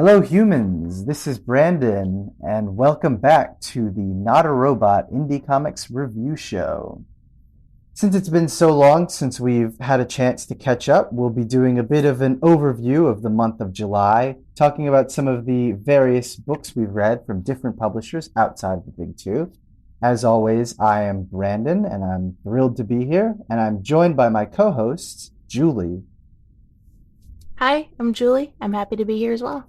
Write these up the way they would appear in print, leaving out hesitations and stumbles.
Hello, humans. This is Brandon, and welcome back to the Not a Robot Indie Comics Review Show. Since it's been so long since we've had a chance to catch up, we'll be doing a bit of an overview of the month of July, talking about some of the various books we've read from different publishers outside of the Big Two. As always, I am Brandon, and I'm thrilled to be here, and I'm joined by my co-hosts, Julie. Hi, I'm Julie. I'm happy to be here as well.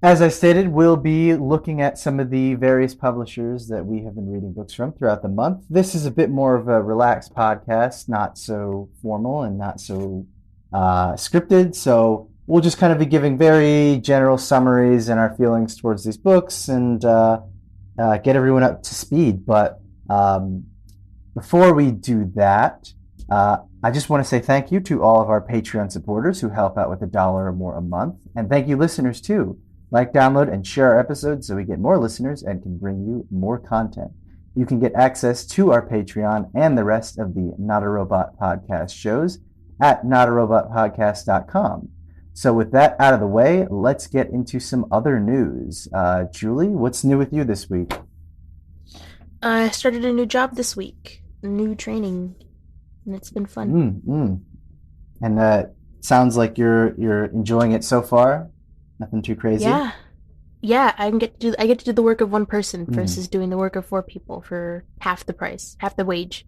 As I stated, we'll be looking at some of the various publishers that we have been reading books from throughout the month. This is a bit more of a relaxed podcast, not so formal and not so scripted. So we'll just kind of be giving very general summaries and our feelings towards these books and get everyone up to speed. But before we do that, I just want to say thank you to all of our Patreon supporters who help out with $1 or more a month. And thank you, listeners, too. Like, download, and share our episodes so we get more listeners and can bring you more content. You can get access to our Patreon and the rest of the Not a Robot podcast shows at notarobotpodcast.com. So with that out of the way, let's get into some other news. Julie, what's new with you this week? I started a new job this week, new training, and it's been fun. And sounds like you're enjoying it so far. Nothing too crazy. Yeah. I get to do the work of one person versus doing the work of 4 people for half the price, half the wage.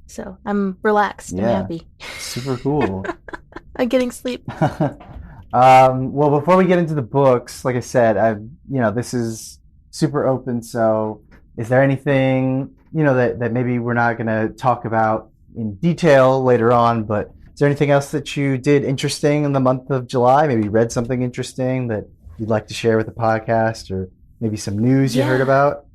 So I'm relaxed and happy. Super cool. I'm getting sleep. Well, before we get into the books, like I said, this is super open. So, is there anything that maybe we're not going to talk about in detail later on, but is there anything else that you did interesting in the month of July? Maybe you read something interesting that you'd like to share with the podcast, or maybe some news you heard about?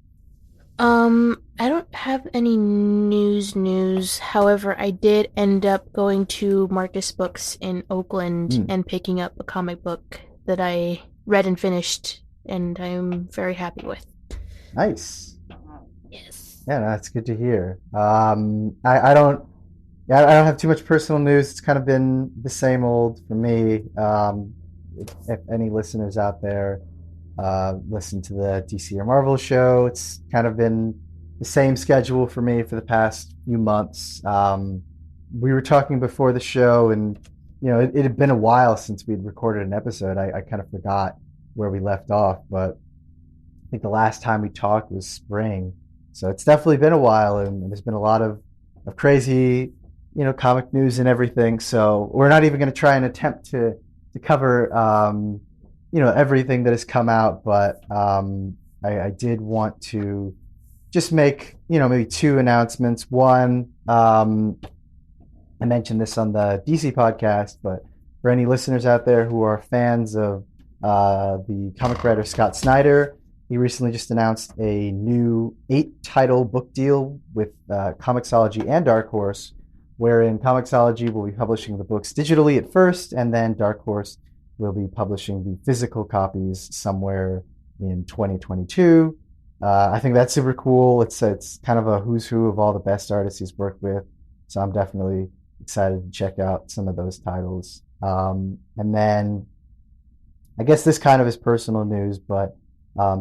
I don't have any news. However, I did end up going to Marcus Books in Oakland and picking up a comic book that I read and finished, and I'm very happy with. Nice. Yes. Yeah, that's good to hear. I don't have too much personal news. It's kind of been the same old for me. If any listeners out there listen to the DC or Marvel show, it's kind of been the same schedule for me for the past few months. We were talking before the show, and it had been a while since we'd recorded an episode. I kind of forgot where we left off, but I think the last time we talked was spring. So it's definitely been a while, and there's been a lot of crazy comic news and everything. So we're not even going to try and attempt to cover, everything that has come out. But I did want to just make, maybe 2 announcements. One, I mentioned this on the DC podcast, but for any listeners out there who are fans of the comic writer Scott Snyder, he recently just announced a new 8-title book deal with Comixology and Dark Horse, wherein Comixology will be publishing the books digitally at first, and then Dark Horse will be publishing the physical copies somewhere in 2022. I think that's super cool. It's kind of a who's who of all the best artists he's worked with, so I'm definitely excited to check out some of those titles. And then I guess this kind of is personal news, but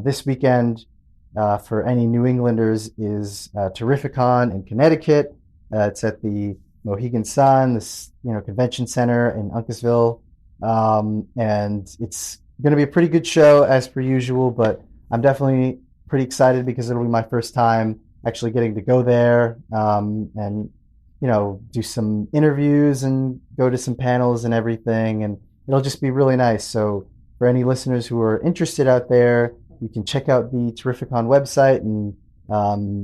this weekend for any New Englanders is Terrificon in Connecticut. It's at the Mohegan Sun, this convention center in Uncasville, and it's going to be a pretty good show as per usual. But I'm definitely pretty excited because it'll be my first time actually getting to go there and do some interviews and go to some panels and everything, and it'll just be really nice. So for any listeners who are interested out there, you can check out the Terrificon website and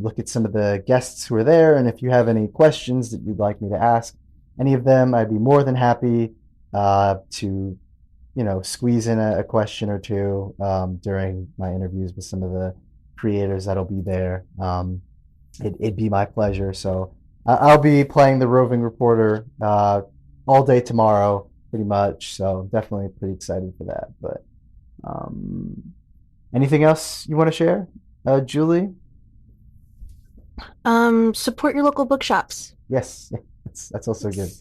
look at some of the guests who are there. And if you have any questions that you'd like me to ask any of them, I'd be more than happy to squeeze in a question or two during my interviews with some of the creators that'll be there. It'd be my pleasure. So I'll be playing the roving reporter all day tomorrow, pretty much. So I'm definitely pretty excited for that. But anything else you want to share, Julie? Support your local bookshops. Yes, that's also good.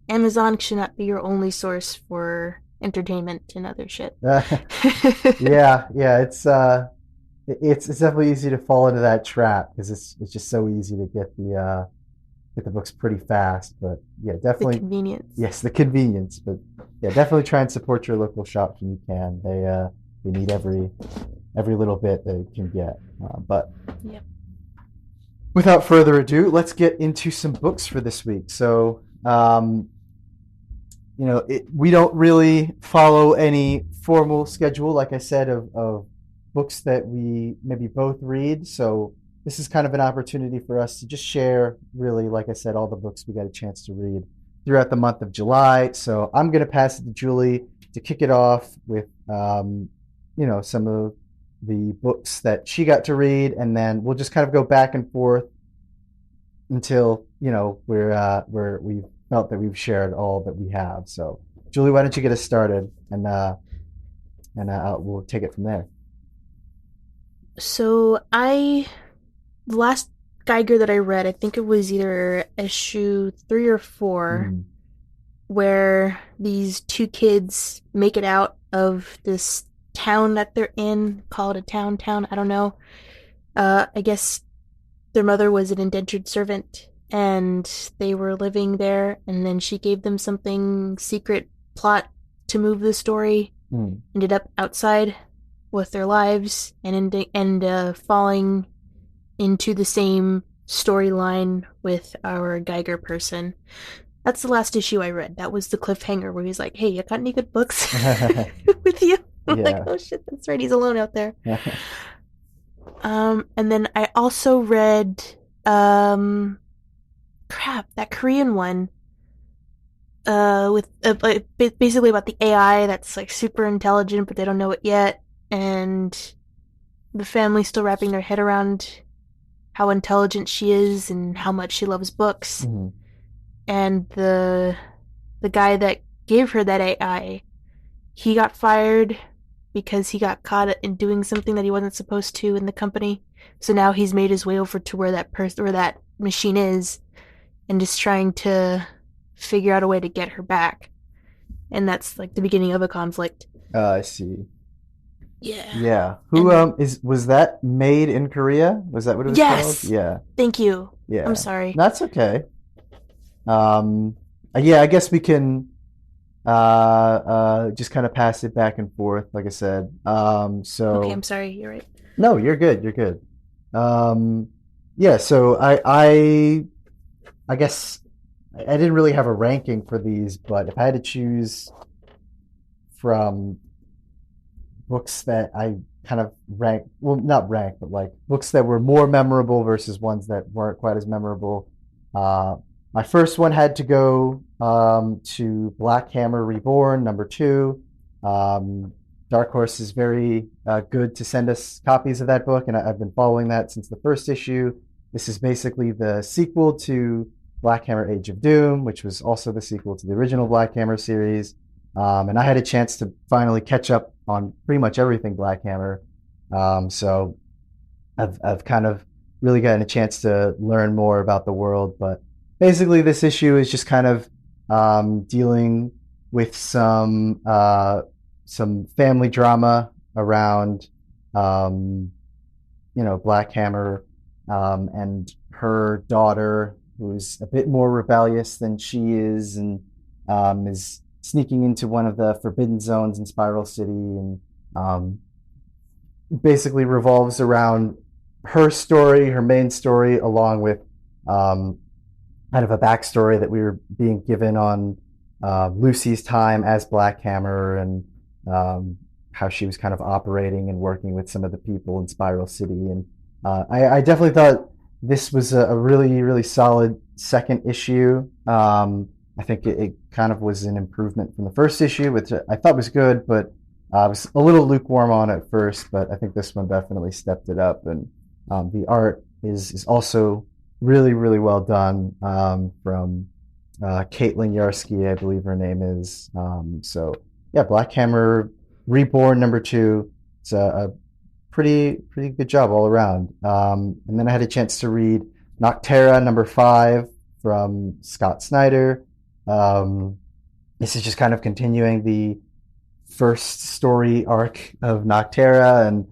Amazon should not be your only source for entertainment and other shit. Yeah, yeah, it's definitely easy to fall into that trap because it's just so easy to get the books pretty fast. But yeah, The definitely, convenience. yes, the convenience. But yeah, definitely try and support your local shops when you can. They need every little bit they can get. But Yep. without further ado, let's get into some books for this week. So, we don't really follow any formal schedule, like I said, of books that we maybe both read. So this is kind of an opportunity for us to just share, really, like I said, all the books we got a chance to read throughout the month of July. So I'm going to pass it to Julie to kick it off with, some of the books that she got to read, and then we'll just kind of go back and forth until we've felt that we've shared all that we have. So, Julie, why don't you get us started, and we'll take it from there. So the last Geiger that I read, I think it was either issue 3 or 4, Mm, where these two kids make it out of this town that they're in, call it a town, I don't know. I guess their mother was an indentured servant and they were living there, and then she gave them something secret plot to move the story, mm. ended up outside with their lives and falling into the same storyline with our Geiger person. That's the last issue I read. That was the cliffhanger where he's like, "Hey, you got any good books with you?" I'm like, Yeah. "Oh shit, that's right. He's alone out there." And then I also read, um, crap, that Korean one, with basically about the AI that's like super intelligent, but they don't know it yet, and the family still wrapping their head around how intelligent she is and how much she loves books. Mhm. And the guy that gave her that AI, he got fired because he got caught in doing something that he wasn't supposed to in the company. So now he's made his way over to where that machine is, and is trying to figure out a way to get her back. And that's like the beginning of a conflict. I see. Yeah. Yeah. Who And was that made in Korea? Was that what it was called? yes, Yeah. thank you. I'm Yeah. sorry. That's okay. Um, yeah, I guess we can just kind of pass it back and forth, like I said. Okay, I'm So sorry. You're right. no, you're good. You're good. Um, yeah. So I guess I didn't really have a ranking for these, but if I had to choose from books that I kind of rank, well, not rank, but like books that were more memorable versus ones that weren't quite as memorable. Uh, my first one had to go to Black Hammer Reborn, #2. Um, Dark Horse is very good to send us copies of that book, and I've been following that since the first issue. This is basically the sequel to Black Hammer Age of Doom, which was also the sequel to the original Black Hammer series. And I had a chance to finally catch up on pretty much everything Black Hammer. So I've kind of really gotten a chance to learn more about the world. But basically, this issue is just kind of dealing with some family drama around um, Black Hammer and her daughter, who's a bit more rebellious than she is, and is sneaking into one of the forbidden zones in Spiral City, and um, basically revolves around her story, her main story, along with um, kind of a backstory that we were being given on Lucy's time as Black Hammer, and how she was kind of operating and working with some of the people in Spiral City. And I definitely thought this was a really, really solid second issue. I think it kind of was an improvement from the first issue, which I thought was good, but I was a little lukewarm on it first. But I think this one definitely stepped it up, and the art is also really, really well done from Caitlin Yarsky, I believe her name is. So yeah, Black Hammer Reborn #2. It's a pretty good job all around. And then I had a chance to read Noctera #5 from Scott Snyder. Um, this is just kind of continuing the first story arc of Noctera, and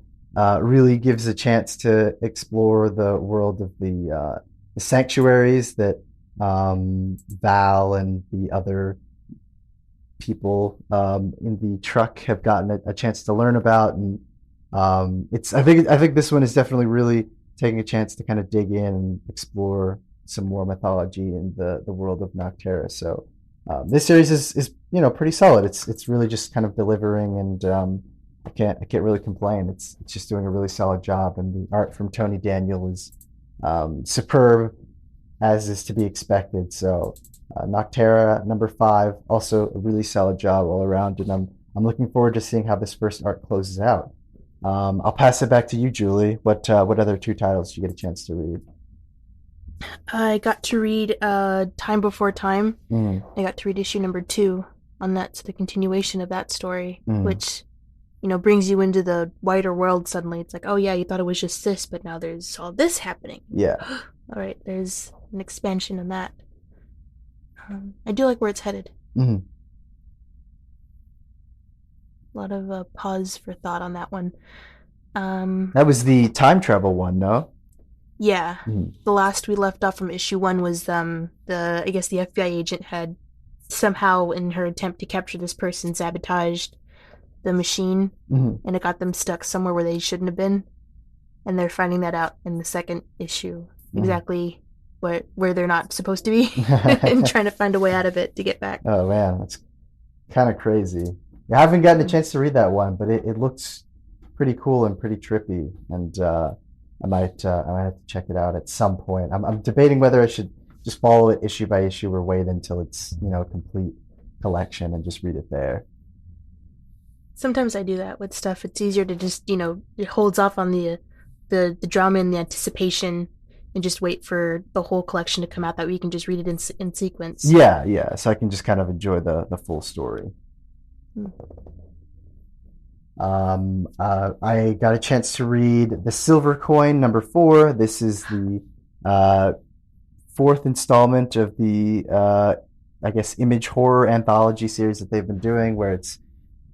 really gives a chance to explore the world of the sanctuaries that Val and the other people in the truck have gotten a chance to learn about. And it's I think this one is definitely really taking a chance to kind of dig in and explore some more mythology in the world of Noctera. So this series is pretty solid. It's really just kind of delivering, and I can't really complain. It's just doing a really solid job, and the art from Tony Daniel is superb, as is to be expected. So Noctera number 5, also a really solid job all around, and I'm looking forward to seeing how this first arc closes out. I'll pass it back to you, Julie. What other 2 titles did you get a chance to read? I got to read Time Before Time. Mm, I got to read issue number 2 on that, so the continuation of that story, mm, which brings you into the wider world suddenly. It's like, oh yeah, you thought it was just this, but now there's all this happening. yeah. All right, there's an expansion on that. I do like where it's headed. Mm. A lot of pause for thought on that one. Um, That was the time travel one, no? yeah, Mm, the last we left off from issue 1 was the I guess the FBI agent had somehow, in her attempt to capture this person, sabotaged the machine, mm. and it got them stuck somewhere where they shouldn't have been. And they're finding that out in the second issue, Mm. exactly where they're not supposed to be, and trying to find a way out of it to get back. Oh man, that's kind of crazy. I haven't gotten a chance to read that one, but it looks pretty cool and pretty trippy, and I might have to check it out at some point. I'm debating whether I should just follow it issue by issue or wait until it's a complete collection and just read it there. Sometimes I do that with stuff. It's easier to just, it holds off on the drama and the anticipation, and just wait for the whole collection to come out, that way you can just read it in sequence. Yeah, yeah. So I can just kind of enjoy the full story. Hmm. I got a chance to read The Silver Coin number 4. This is the uh, fourth installment of the, I guess, image horror anthology series that they've been doing, where it's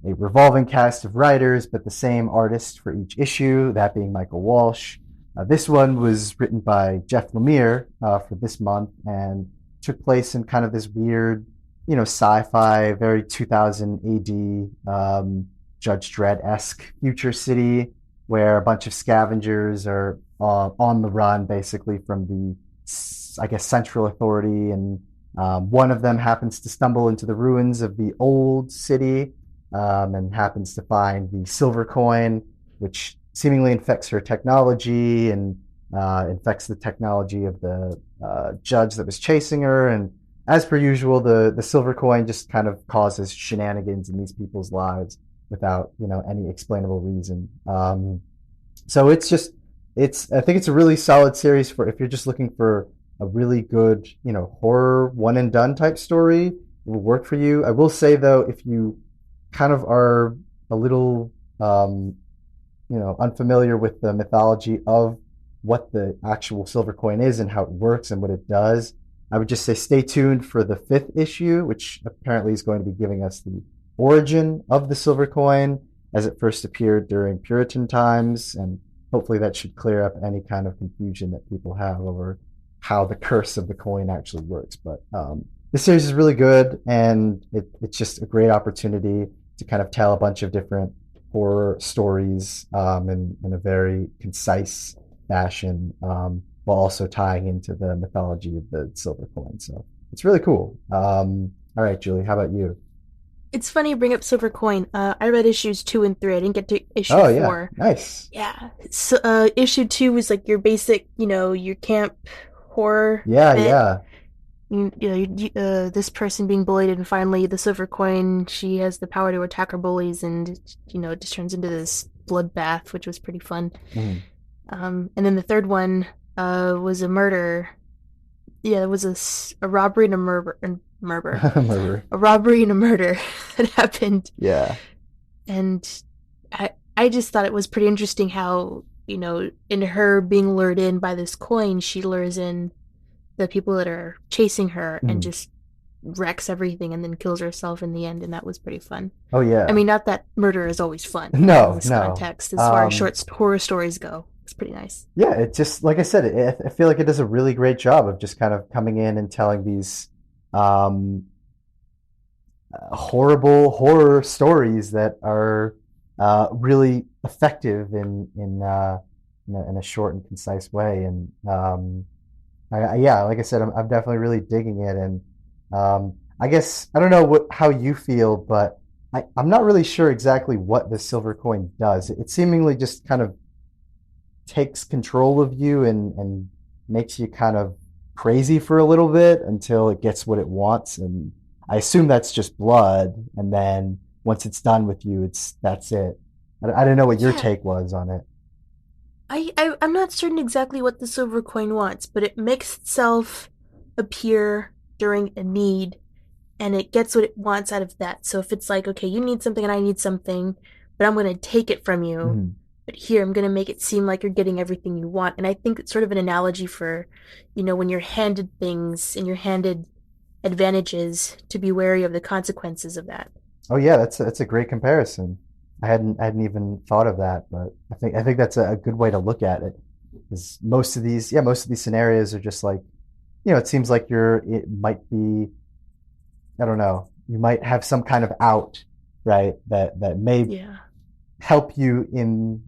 a revolving cast of writers, but the same artist for each issue, that being Michael Walsh. This one was written by Jeff Lemire for this month, and took place in kind of this weird, sci-fi, very 2000 AD Judge Dredd-esque future city, where a bunch of scavengers are on the run, basically, from the, I guess, central authority, and one of them happens to stumble into the ruins of the old city, and happens to find the silver coin, which seemingly infects her technology, and infects the technology of the judge that was chasing her. And as per usual, the silver coin just kind of causes shenanigans in these people's lives without any explainable reason. So it's I think it's a really solid series for if you're just looking for a really good horror one and done type story. It will work for you. I will say though, if you kind of are a little unfamiliar with the mythology of what the actual silver coin is and how it works and what it does, I would just say stay tuned for the 5th issue, which apparently is going to be giving us the origin of the silver coin as it first appeared during Puritan times, and hopefully that should clear up any kind of confusion that people have over how the curse of the coin actually works. But this series is really good, and it's just a great opportunity to kind of tell a bunch of different horror stories in a very concise fashion, while also tying into the mythology of the silver coin. So it's really cool. All right, Julie, how about you? It's funny you bring up Silver Coin. I read issues 2 and 3. I didn't get to issue Oh yeah, 4. nice. Yeah. So, issue 2 was like your basic, your camp horror Yeah, bit. yeah. This person being bullied, and finally the Silver Coin, she has the power to attack her bullies, and it just turns into this bloodbath, which was pretty fun. Mm. And then the third one was a murder. Yeah, it was a robbery and a murder. Murder. A robbery and a murder that happened. Yeah. And I just thought it was pretty interesting how, in her being lured in by this coin, she lures in the people that are chasing her, and Mm. just wrecks everything and then kills herself in the end, and that was pretty fun. Oh I yeah. mean, not that murder is always fun, but in No, this no. context, as far as short horror stories go, it's pretty nice. Yeah, it just like I said, I feel like it does a really great job of just kind of coming in and telling these um, horrible horror stories that are really effective in a short and concise way. And yeah, like I said, I'm definitely really digging it. And I guess I don't know how you feel, but I'm not really sure exactly what the silver coin does. It seemingly just kind of takes control of you and makes you kind of crazy for a little bit until it gets what it wants. And I assume that's just blood. And then once it's done with you, that's it. I don't know what your Yeah, take was on it. I'm not certain exactly what the silver coin wants, but it makes itself appear during a need, and it gets what it wants out of that. So if it's like, okay, you need something and I need something, but I'm going to take it from you, Mhm. but here I'm going to make it seem like you're getting everything you want. And I think it's sort of an analogy for, when you're handed things and you're handed advantages, to be wary of the consequences of that. Oh yeah, that's a great comparison. I hadn't even thought of that, but I think that's a good way to look at it. Because most of these scenarios are just like, it seems like it might be, I don't know, you might have some kind of out, right? That may Yeah. help you in,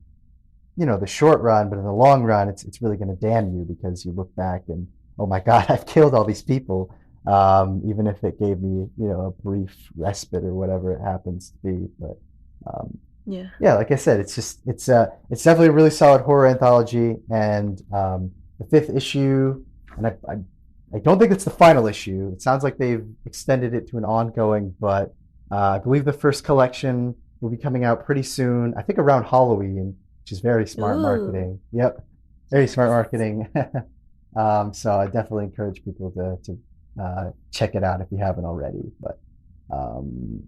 the short run, but in the long run, it's really going to damn you because you look back and, oh my God, I've killed all these people. Even if it gave me, a brief respite or whatever it happens to be. But um, Yeah. yeah, like I said, it's definitely a really solid horror anthology, and the fifth issue, and I don't think it's the final issue. It sounds like they've extended it to an ongoing, but I believe the first collection will be coming out pretty soon. I think around Halloween, which is very smart Ooh. marketing. Yep, very smart marketing. So I definitely encourage people to check it out if you haven't already. But um,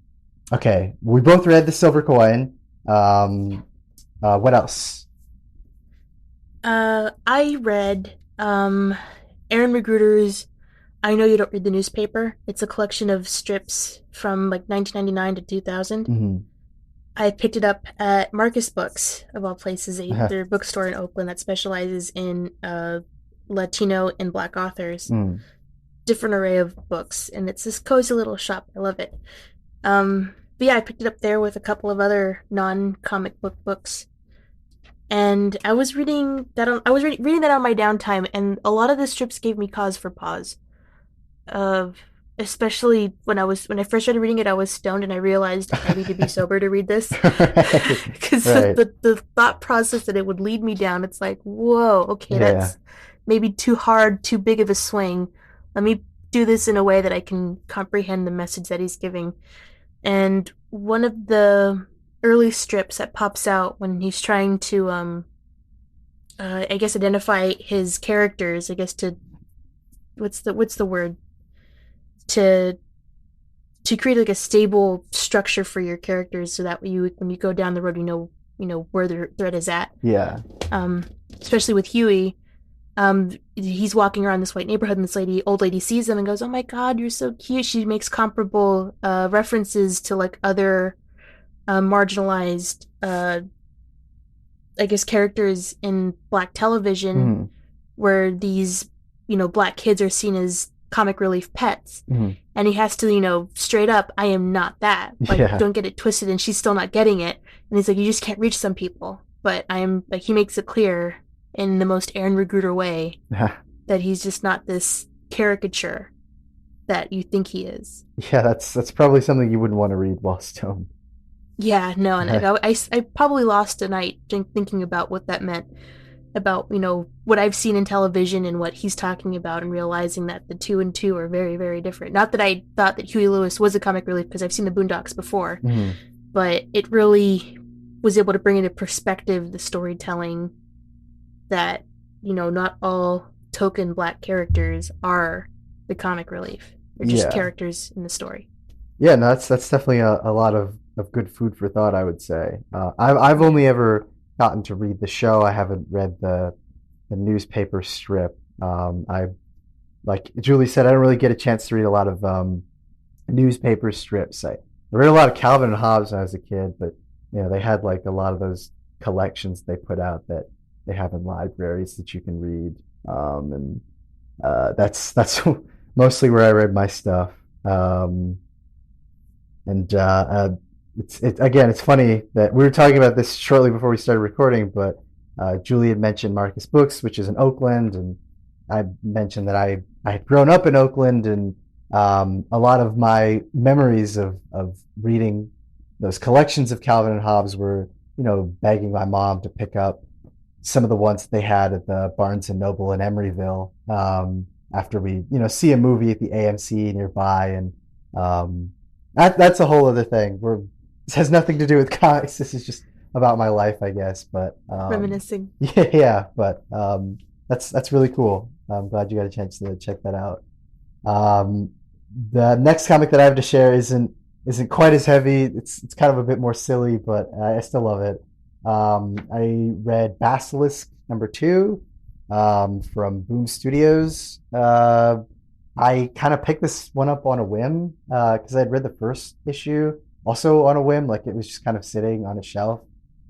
okay, we both read the Silver Coin. What else? I read Aaron Magruder's I Know You Don't Read the Newspaper. It's a collection of strips from like 1999 to 2000. Mhm. I picked it up at Marcus Books, of all places, their bookstore in Oakland that specializes in Latino and Black authors. Mm. Different array of books, and it's this cozy little shop. I love it. But yeah, I picked it up there with a couple of other non-comic book books, and I was reading that reading that on my downtime, and a lot of the strips gave me cause for pause. Of Especially when I first started reading it, I was stoned, and I realized I need to be sober to read this Right. because Right. the thought process that it would lead me down, it's like, whoa, okay, Yeah. that's maybe too hard, too big of a swing. Let me do this in a way that I can comprehend the message that he's giving. And one of the early strips that pops out when he's trying to I guess identify his characters, I guess to what's the word, to create like a stable structure for your characters so that you when you go down the road you know where the thread is at. Yeah. um Especially with Huey. He's walking around this white neighborhood, and this old lady sees him and goes, "Oh my God, you're so cute." She makes comparable references to like other marginalized, I guess, characters in Black television, Mhm. where these, Black kids are seen as comic relief pets. Mhm. And he has to, straight up, I am not that. Like, Yeah. don't get it twisted. And she's still not getting it. And he's like, you just can't reach some people. But I am, like, he makes it clear in the most Aaron Regruder way that he's just not this caricature that you think he is. Yeah, that's probably something you wouldn't want to read while stoned. Yeah, no, and I probably lost a night thinking about what that meant, about, what I've seen in television and what he's talking about, and realizing that the two and two are very, very different. Not that I thought that Huey Lewis was a comic relief, because I've seen the Boondocks before, Mhm. but it really was able to bring into perspective the storytelling that, not all token Black characters are the comic relief. They're just Yeah. characters in the story. Yeah, no, that's definitely a lot of good food for thought, I would say. I've Yeah. only ever gotten to read the show. I haven't read the newspaper strip. I like Julie said, I don't really get a chance to read a lot of newspaper strips. I read a lot of Calvin and Hobbes when I was a kid, but they had like a lot of those collections they put out that they have in libraries that you can read. And that's mostly where I read my stuff. And again, it's funny that we were talking about this shortly before we started recording, but Julie had mentioned Marcus Books, which is in Oakland, and I mentioned that I had grown up in Oakland, and a lot of my memories of reading those collections of Calvin and Hobbes were, begging my mom to pick up some of the ones they had at the Barnes and Noble in Emeryville, after we, see a movie at the AMC nearby, and that's a whole other thing. This has nothing to do with comics. This is just about my life, I guess. But Reminiscing. yeah. But that's really cool. I'm glad you got a chance to check that out. Um, the next comic that I have to share isn't quite as heavy. It's kind of a bit more silly, but I still love it. I read Basilisk #2 from Boom Studios. I kind of picked this one up on a whim because I'd read the first issue also on a whim. Like it was just kind of sitting on a shelf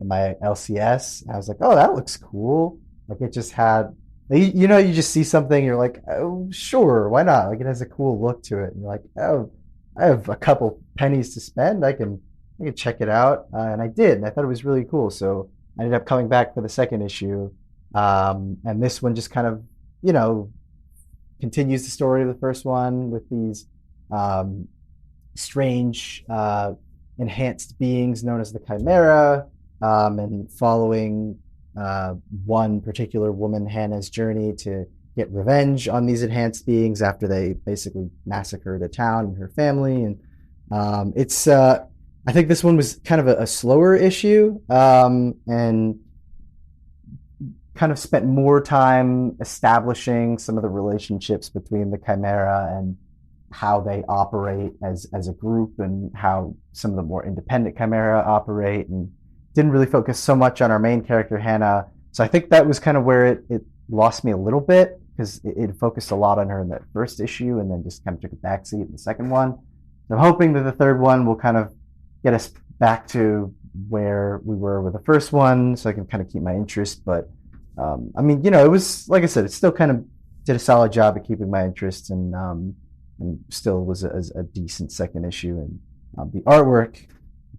in my LCS. And I was like, oh, that looks cool. Like it just had, you just see something, you're like, oh, sure, why not? Like it has a cool look to it. And you're like, oh, I have a couple pennies to spend. I can check it out. And I did. And I thought it was really cool. So I ended up coming back for the second issue. And this one just kind of, continues the story of the first one with these strange enhanced beings known as the Chimera, and following one particular woman, Hannah's journey to get revenge on these enhanced beings after they basically massacred a town and her family. And I think this one was kind of a slower issue, and kind of spent more time establishing some of the relationships between the Chimera and how they operate as a group, and how some of the more independent Chimera operate, and didn't really focus so much on our main character, Hannah. So I think that was kind of where it lost me a little bit, because it focused a lot on her in that first issue and then just kind of took a backseat in the second one. So I'm hoping that the third one will kind of get us back to where we were with the first one so I can kind of keep my interest. But it was, like I said, it still kind of did a solid job at keeping my interest, and still was a decent second issue. And the artwork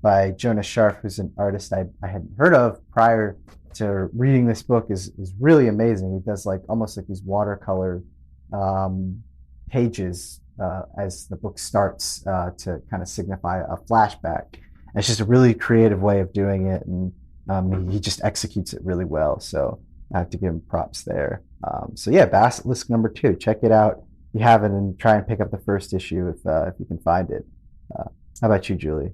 by Jonas Scharf, who's an artist I hadn't heard of prior to reading this book, is really amazing. He does almost like these watercolor pages as the book starts, to kind of signify a flashback. And it's just a really creative way of doing it, and he just executes it really well. So I have to give him props there. So yeah, Basilisk #2. Check it out if you haven't, and try and pick up the first issue if you can find it. How about you, Julie?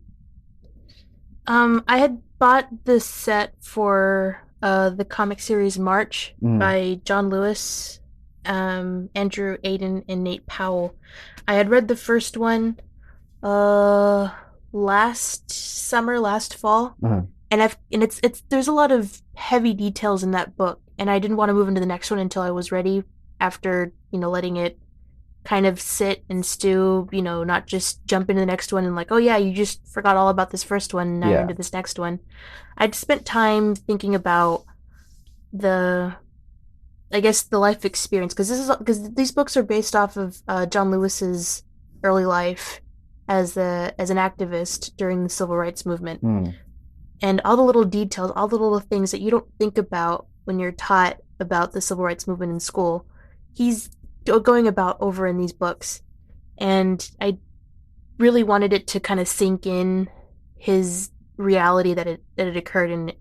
I had bought the set for the comic series March by John Lewis, Andrew Aiden, and Nate Powell. I had read the first one last summer, last fall, and it's there's a lot of heavy details in that book, and I didn't want to move into the next one until I was ready, after letting it kind of sit and stew, not just jump into the next one and oh yeah, you just forgot all about this first one and now you're into this next one. I'd spent time thinking about the life experience, because these books are based off of John Lewis's early life as an activist during the civil rights movement. And all the little details, all the little things that you don't think about when you're taught about the civil rights movement in school, he's going about over in these books. And I really wanted it to kind of sink in his reality that it occurred, and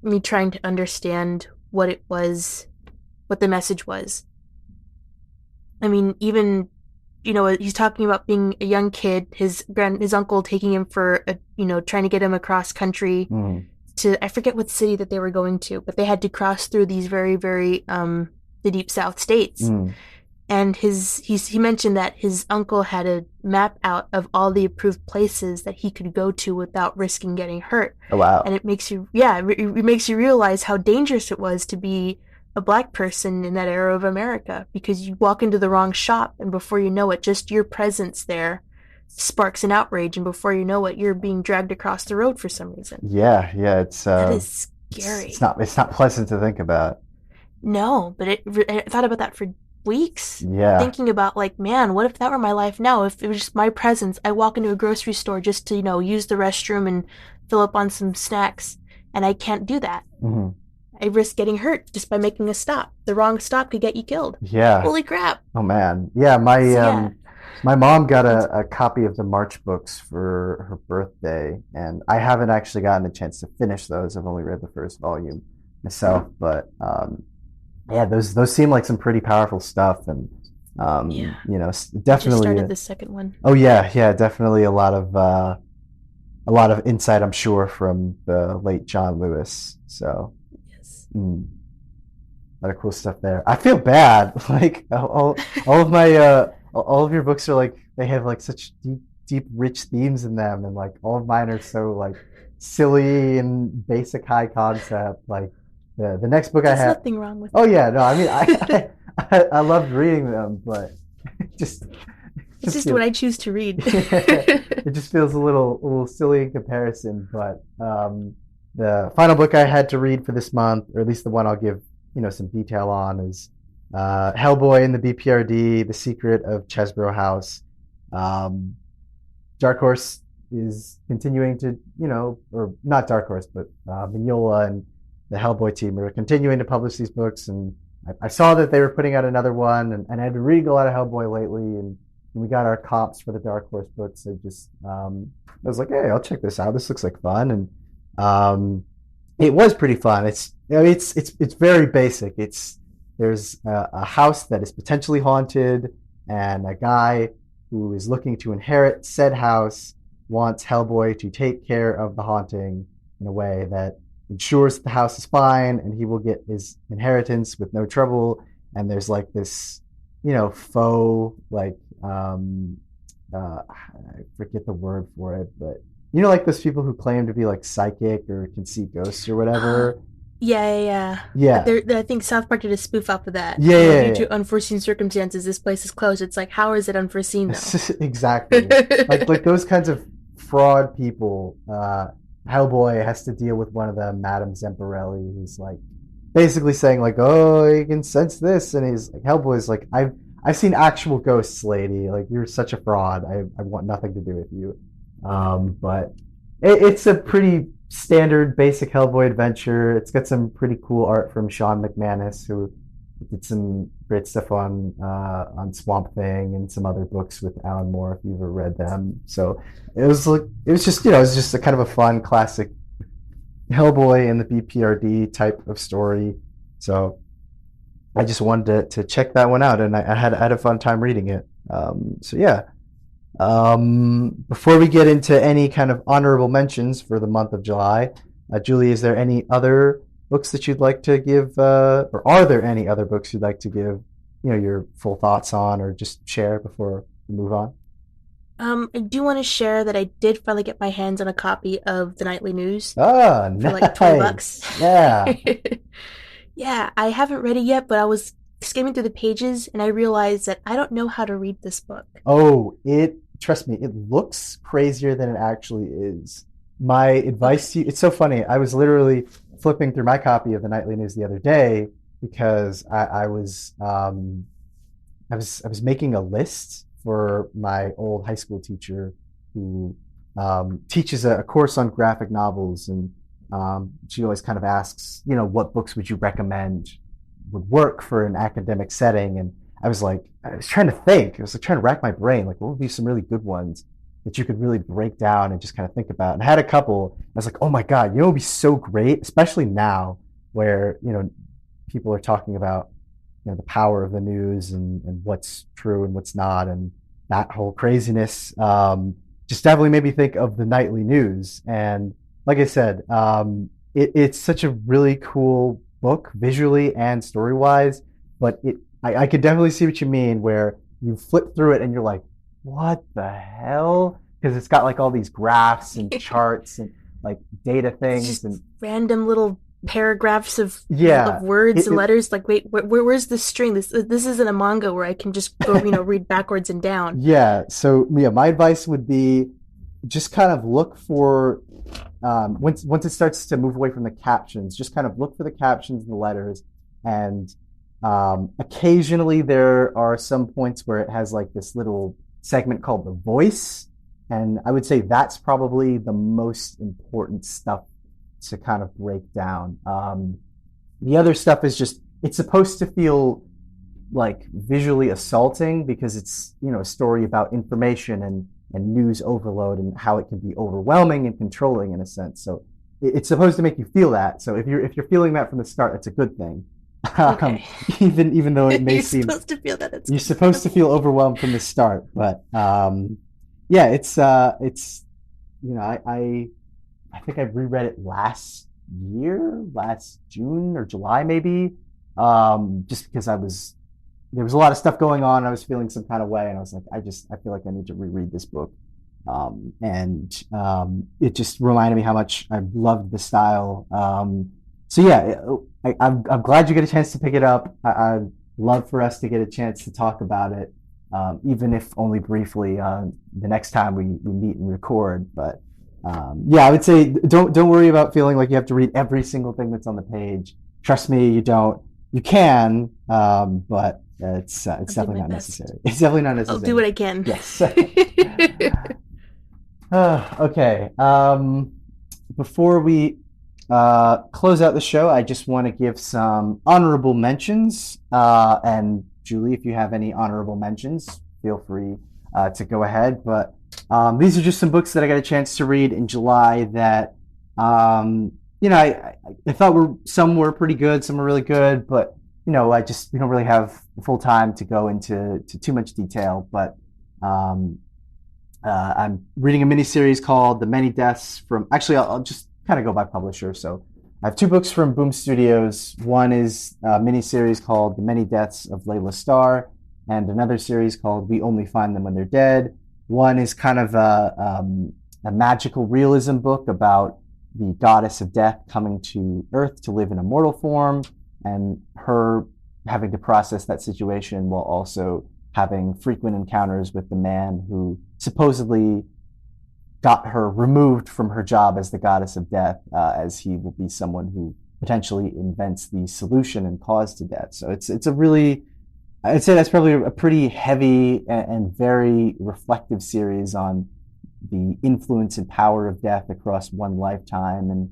me trying to understand what it was, what the message was. I mean, even he's talking about being a young kid, his uncle taking him for trying to get him across country to, I forget what city that they were going to, but they had to cross through these very, very the deep South states. And he mentioned that his uncle had a map out of all the approved places that he could go to without risking getting hurt. Oh, wow. And it makes you realize how dangerous it was to be a black person in that era of America, because you walk into the wrong shop and before you know it, just your presence there sparks an outrage, and before you know it, you're being dragged across the road for some reason. Yeah, yeah, That is it's scary. it's not pleasant to think about. No, but I thought about that for weeks. Yeah. Thinking about, like, man, what if that were my life now? If it was just my presence, I walk into a grocery store just to, use the restroom and fill up on some snacks, and I can't do that. Hmm. I risk getting hurt just by making a stop. The wrong stop could get you killed. Yeah. Holy crap. Oh man. Yeah, So yeah. my mom got a copy of the March books for her birthday, and I haven't actually gotten a chance to finish those. I've only read the first volume myself, but yeah, those seem like some pretty powerful stuff, and Yeah. I just definitely. started the second one. Oh yeah, yeah, definitely a lot of insight, I'm sure, from the late John Lewis. So, Yes. a lot of cool stuff there. I feel bad, like all of my all of your books are like they have like such deep, rich themes in them, and like all of mine are so like silly and basic, high concept. Like the next book I There's have. nothing wrong with Oh yeah, no, I mean that. I loved reading them, but just It's just just feel what I choose to read. it just feels a little silly in comparison. But the final book I had to read for this month, or at least the one I'll give some detail on, is Hellboy in the BPRD: The Secret of Chesbrough House. Um, Dark Horse is continuing to, or not Dark Horse, but Mignola and the Hellboy team are continuing to publish these books. And I saw that they were putting out another one, and I'd been reading a lot of Hellboy lately. And when we got our comps for the Dark Horse books, I was like, hey, I'll check this out. This looks like fun, and it was pretty fun. It's very basic. There's a house that is potentially haunted, and a guy who is looking to inherit said house wants Hellboy to take care of the haunting in a way that ensures that the house is fine and he will get his inheritance with no trouble. And there's like this, faux like I forget the word for it, but like those people who claim to be like psychic or can see ghosts or uh, whatever. yeah, yeah, yeah. Yeah, I think South Park did a spoof off of that. yeah, Due yeah, to unforeseen circumstances, this place is closed. It's like, how is it unforeseen though? yeah. Exactly. Like those kinds of fraud people. Hellboy has to deal with one of them, Madame Zemparelli, who's like basically saying like, "Oh, you can sense this," and he's like, Hellboy's like, I've seen actual ghosts, lady. Like you're such a fraud. I want nothing to do with you." But it's a pretty standard, basic Hellboy adventure. It's got some pretty cool art from Sean McManus, who did some great stuff on Swamp Thing and some other books with Alan Moore, if you've ever read them. So it was just it was just a kind of a fun classic Hellboy and the BPRD type of story. So I just wanted to check that one out, and I had a fun time reading it. So yeah. Before we get into any kind of honorable mentions for the month of July, Julie, is there any other books that you'd like to give, or are there any other books you'd like to give, your full thoughts on, or just share before we move on? I do want to share that I did finally get my hands on a copy of the Nightly News Ah, for like 20 nice. bucks. Yeah. Yeah, I haven't read it yet, but I was skimming through the pages and I realized that I don't know how to read this book. Oh, trust me, it looks crazier than it actually is. My Okay. advice to you, it's so funny. I was literally flipping through my copy of the Nightly News the other day because I was making a list for my old high school teacher who teaches a course on graphic novels, and she always kind of asks, what books would you recommend would work for an academic setting? And I was trying to think. I was like trying to rack my brain, like what would be some really good ones that you could really break down and just kind of think about. And I had a couple. I was like, oh my god, it would be so great, especially now where people are talking about the power of the news and what's true and what's not, and that whole craziness. Just definitely made me think of the Nightly News. And like I said, it's such a really cool book visually and story wise, but I could definitely see what you mean where you flip through it and you're like, what the hell? Because it's got like all these graphs and charts and like data It's things just and random little paragraphs of Yeah, words it, and it letters. Like, wait, where's the string? This isn't a manga where I can just go, read backwards and down. yeah. So yeah, my advice would be just kind of look for once it starts to move away from the captions, just kind of look for the captions and the letters, and occasionally there are some points where it has like this little segment called the voice, and I would say that's probably the most important stuff to kind of break down. The other stuff is just it's supposed to feel like visually assaulting because it's a story about information and news overload and how it can be overwhelming and controlling in a sense. So it's supposed to make you feel that. So if you're feeling that from the start, it's a good thing. Um, Okay. even though it may You're seem supposed to feel that. It's you're good. supposed to Okay. feel overwhelmed from the start, but yeah, it's I think I reread it last year, last June or July maybe, just because there was a lot of stuff going on. And I was feeling some kind of way, and I was like, I feel like I need to reread this book. And it just reminded me how much I loved the style. So yeah, I'm glad you get a chance to pick it up. I'd love for us to get a chance to talk about it, even if only briefly, the next time we meet and record. But yeah, I would say don't worry about feeling like you have to read every single thing that's on the page. Trust me, you don't. You can, but it's I'll do definitely my not best. necessary. It's definitely not I'll do necessary. what I can. Yes. Okay. Before we close out the show, I just want to give some honorable mentions. And Julie, if you have any honorable mentions, feel free to go ahead. But these are just some books that I got a chance to read in July that, I thought some were pretty good, some were really good, but we don't really have full time to go into too much detail. But um, I'm reading a miniseries called The Many Deaths from. Actually, I'll just kind of go by publisher. So I have two books from Boom Studios. One is a miniseries called The Many Deaths of Layla Starr, and another series called We Only Find Them When They're Dead. One is kind of a magical realism book about the goddess of death coming to Earth to live in a mortal form, and her having to process that situation while also having frequent encounters with the man who supposedly got her removed from her job as the goddess of death, as he will be someone who potentially invents the solution and cause to death. So it's a really, I'd say that's probably a pretty heavy and very reflective series on the influence and power of death across one lifetime, and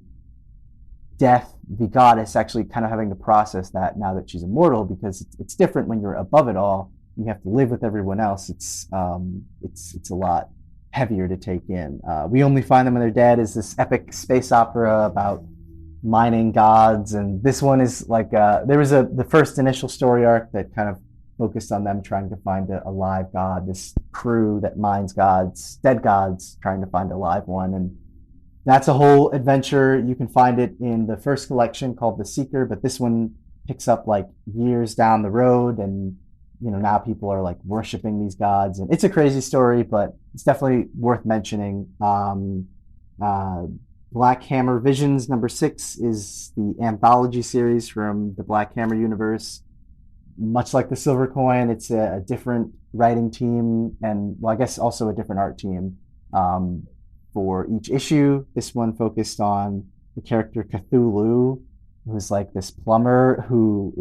death, the goddess, actually kind of having to process that now that she's immortal, because it's different when you're above it all. You have to live with everyone else. It's a lot heavier to take in. We Only Find Them When They're Dead is this epic space opera about mining gods, and this one is like there was the first initial story arc that kind of focused on them trying to find a live god, this crew that mines gods, dead gods, trying to find a live one, and that's a whole adventure. You can find it in the first collection called The Seeker, but this one picks up like years down the road, and now people are like worshiping these gods, and it's a crazy story, but it's definitely worth mentioning. Uh, Black Hammer Visions #6 is the anthology series from the Black Hammer universe. Much like the Silver Coin, it's a different writing team, and well, I guess also a different art team for each issue. This one focused on the character Cthulhu, who's like this plumber who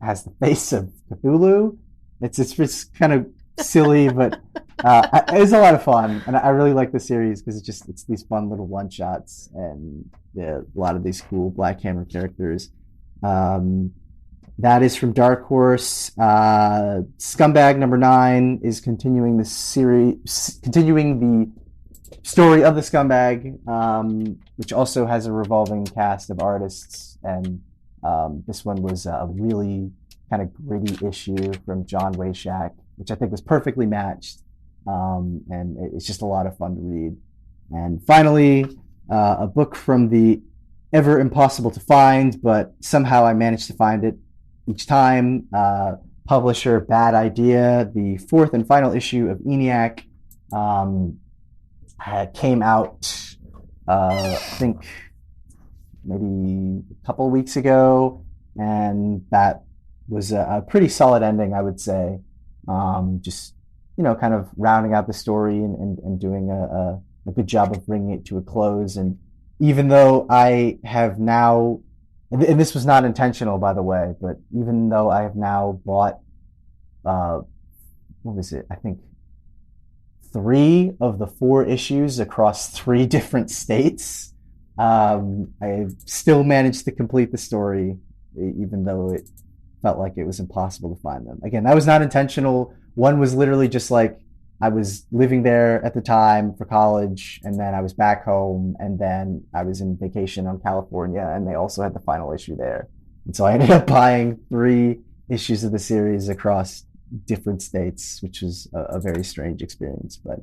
has the face of Cthulhu. It's just kind of silly, but it's a lot of fun, and I really like the series because it's these fun little one shots and a lot of these cool Black Hammer characters. Um, that is from Dark Horse. Scumbag #9 is continuing the series, continuing the story of the Scumbag, which also has a revolving cast of artists. And this one was a really kind of gritty issue from John Wayshak, which I think was perfectly matched. And it's just a lot of fun to read. And finally, a book from the ever impossible to find, but somehow I managed to find it each time. Publisher Bad Idea, the fourth and final issue of ENIAC. Came out, I think, maybe a couple of weeks ago, and that was a pretty solid ending, I would say. Just kind of rounding out the story and doing a good job of bringing it to a close. And even though I have now, and this was not intentional, by the way, but even though I have now bought, uh, what was it? I think three of the four issues across three different states. I still managed to complete the story, even though it felt like it was impossible to find them. Again, that was not intentional. One was literally just like I was living there at the time for college, and then I was back home, and then I was in vacation on California, and they also had the final issue there. And so I ended up buying three issues of the series across different states, which was a very strange experience. But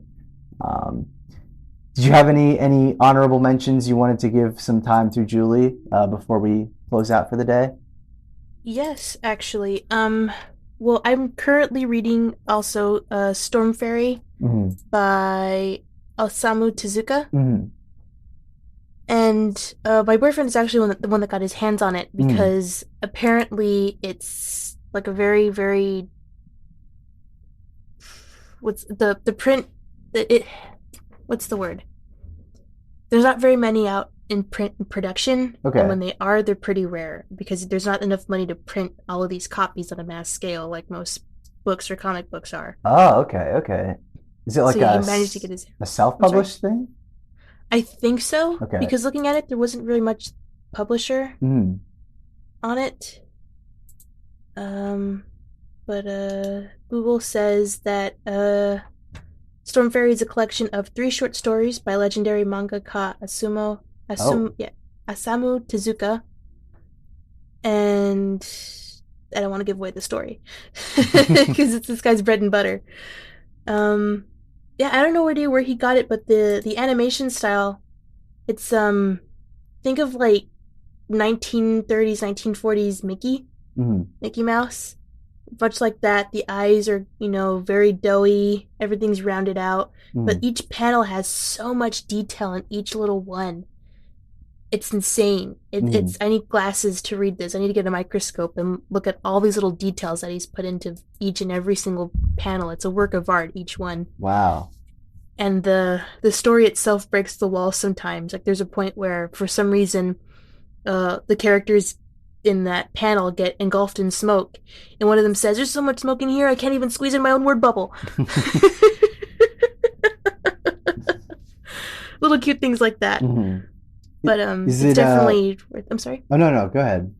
um, did you have any honorable mentions you wanted to give some time to Julie before we close out for the day? Yes, actually. Well, I'm currently reading also Storm Fairy Mm-hmm. by Osamu Tezuka. Mm-hmm. And my boyfriend is actually the one that got his hands on it Mm-hmm. because apparently it's like a very, very what's the print it what's the word? There's not very many out in print and production, and Okay. when they are, they're pretty rare because there's not enough money to print all of these copies on a mass scale like most books or comic books are. Oh, okay, okay. Is it So like yeah, he managed to get his. a I'm sorry. self-published thing? I think so Okay. because looking at it, there wasn't really much publisher Mm. on it. Um, but Google says that Storm Fairy is a collection of three short stories by legendary mangaka Oh. Asamu Tezuka, and I don't want to give away the story because it's this guy's bread and butter. Um, yeah, I don't know where he got it, but the animation style, it's think of like 1930s, 1940s Mm. Mickey Mouse. Much like that, the eyes are, very doughy, everything's rounded out, but Mm. each panel has so much detail in each little one. It's insane. Mm. I need glasses to read this. I need to get a microscope and look at all these little details that he's put into each and every single panel. It's a work of art, each one. Wow. And the story itself breaks the wall sometimes. Like there's a point where, for some reason, the characters in that panel get engulfed in smoke, and one of them says, "There's so much smoke in here, I can't even squeeze in my own word bubble." Little cute things like that. Mm. But Is it's it definitely worth. I'm sorry. Oh, no, no, go ahead.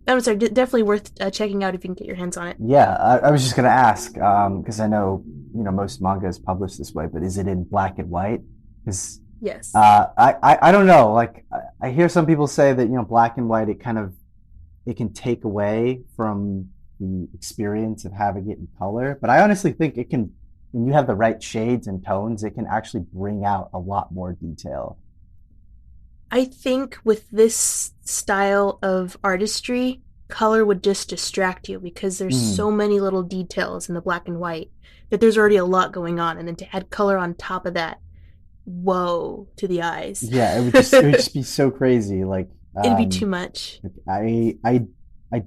I'm sorry. Definitely worth checking out if you can get your hands on it. Yeah, I was just gonna ask, because I know, most manga is published this way, but is it in black and white? Because Yes. I don't know. Like I hear some people say that, black and white, it can take away from the experience of having it in color. But I honestly think it can, when you have the right shades and tones, it can actually bring out a lot more detail. I think with this style of artistry, color would just distract you because there's Mm. so many little details in the black and white that there's already a lot going on, and then to add color on top of that, whoa to the eyes. Yeah, it would just be so crazy. Like, It'd be too much. I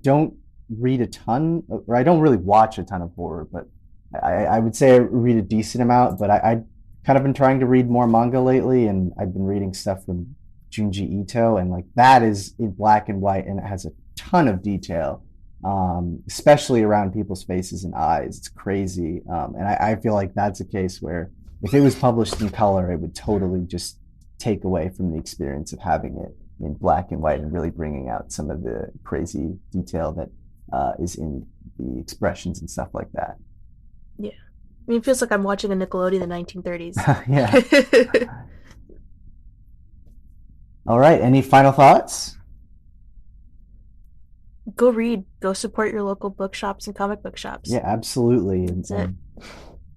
don't read a ton, or I don't really watch a ton of horror, but I would say I read a decent amount. But I kind of been trying to read more manga lately, and I've been reading stuff from Junji Ito, and like that is in black and white, and it has a ton of detail, especially around people's faces and eyes. It's crazy, and I feel like that's a case where if it was published in color, it would totally just take away from the experience of having it in black and white and really bringing out some of the crazy detail that is in the expressions and stuff like that. Yeah. I mean, it feels like I'm watching a Nickelodeon in the 1930s. Yeah. All right. Any final thoughts? Go read. Go support your local bookshops and comic book shops. Yeah, absolutely. And, That's it.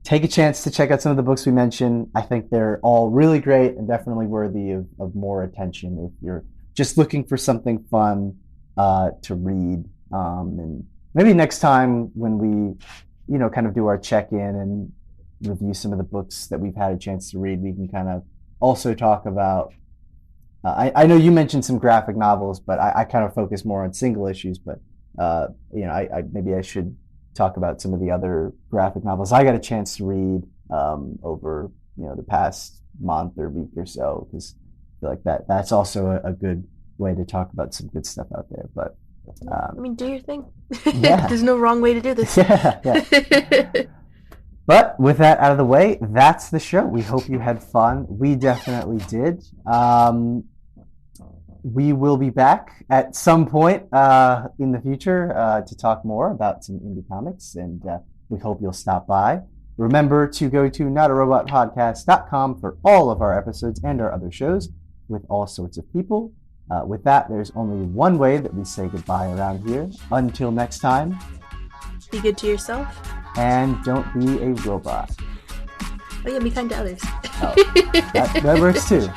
take a chance to check out some of the books we mentioned. I think they're all really great and definitely worthy of more attention if you're just looking for something fun to read. And maybe next time when we, kind of do our check-in and review some of the books that we've had a chance to read, we can kind of also talk about I know you mentioned some graphic novels, but I kind of focus more on single issues. But maybe I should talk about some of the other graphic novels I got a chance to read over the past month or week or so, because I feel like that's also a good way to talk about some good stuff out there. But I mean, do your thing. yeah, There's no wrong way to do this. yeah. But with that out of the way, that's the show. We hope you had fun. We definitely did. We will be back at some point in the future to talk more about some indie comics, and we hope you'll stop by. Remember to go to notarobotpodcast.com for all of our episodes and our other shows with all sorts of people. With that, there's only one way that we say goodbye around here. Until next time, be good to yourself. And don't be a robot. Oh yeah, be kind to others. Oh, that works too.